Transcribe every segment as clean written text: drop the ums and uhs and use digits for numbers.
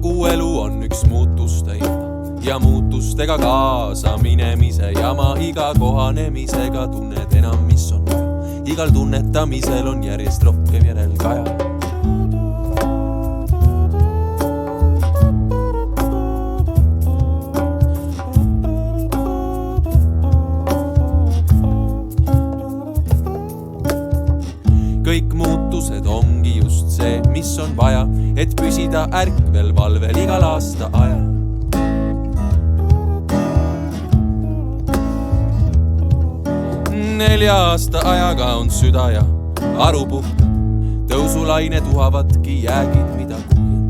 kogu elu on üks muutuste ja muutustega kaasa minemise jama. Iga kohanemisega tunned enam, mis on vaja. Igal tunnetamisel on järjest rohkem järelkaja. Kõik muutused ongi just see, mis on vaja, et püsida ärkvel valvel igal aasta ajal. Nelja aasta ajaga on süda ja aru puhtad, tõusulaine tuhavadki jäägid, mida kuhjad.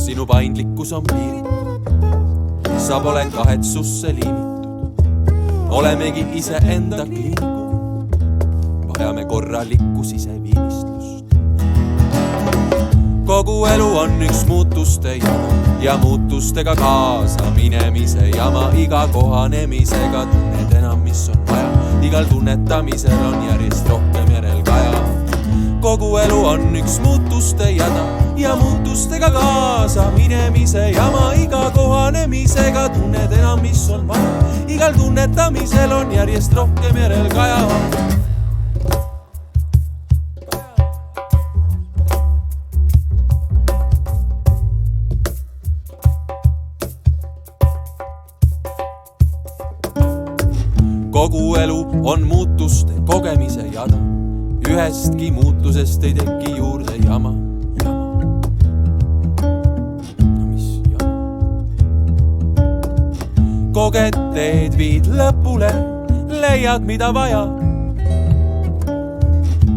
Sinu paindlikkus on piiritud, sa pole kahetsusse liimitud. Olemegi ise enda kliinikud, vajame korralikku siseviimistlust. Kogu elu on üks muutuste ja muutustega kaasa minemise jama. Iga kohanemisega tunned enam, mis on vaja. Igal tunnetamisel on järjest rohkem järelkaja. Kogu elu on üks muutuste jada ja muutustega kaasa minemise jama. Iga kohanemisega tunned enam, mis on vaja. Igal tunnetamisel on järjest rohkem järelkaja. Kogu elu on muutuste kogemise jada. Ühestki muutusest ei teki juurde jama. Koged teed viid lõpule, leiad mida vaja.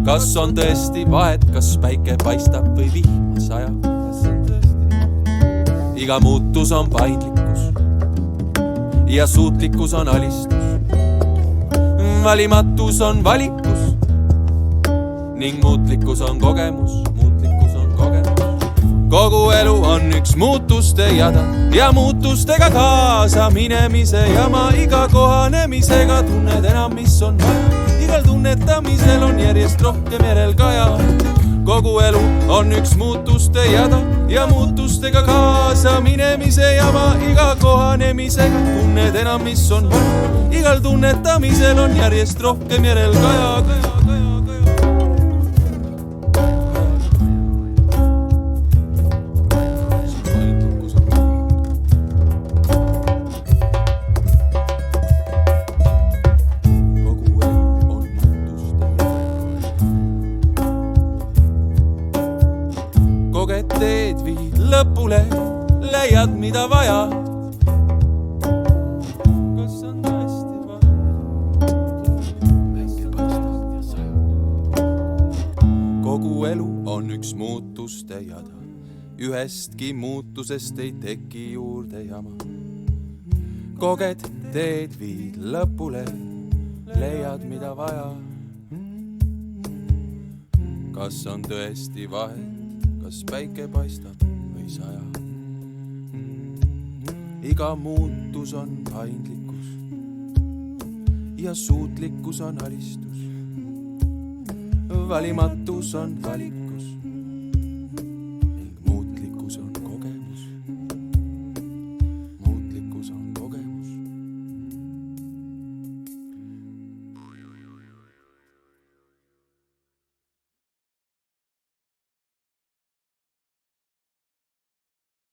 Kas on tõesti vahet, kas päike paistab või vihma sajab? Iga muutus on paindlikkus ja suutlikkus on alistus. Valimatus on valikus ning muutlikkus on kogemus. Kogu elu on üks muutuste jada ja muutustega kaasa minemise jama. Iga kohanemisega tunned enam, mis on vaja. Igal tunnetamisel on järjest rohkem järelkaja. Kogu elu on üks muutuste jada ja muutustega kaasa minemise jama. Iga kohanemisega tunned enam, mis on vaja. Igal tunnetamisel on järjest rohkem järelkaja. Koged teed viid lõpule, leiad mida vaja. Kas on tõesti vaja? Päike paistab ja sajab. Kogu elu on üks muutuste jada. Ühestki muutusest ei teki juurde jama. Koged teed viid lõpule, leiad mida vaja. Kas on tõesti vahet? Kas päike paistab või sajab? Iga muutus on paindlikkus ja suutlikkus on alistus. Valimatus on valik.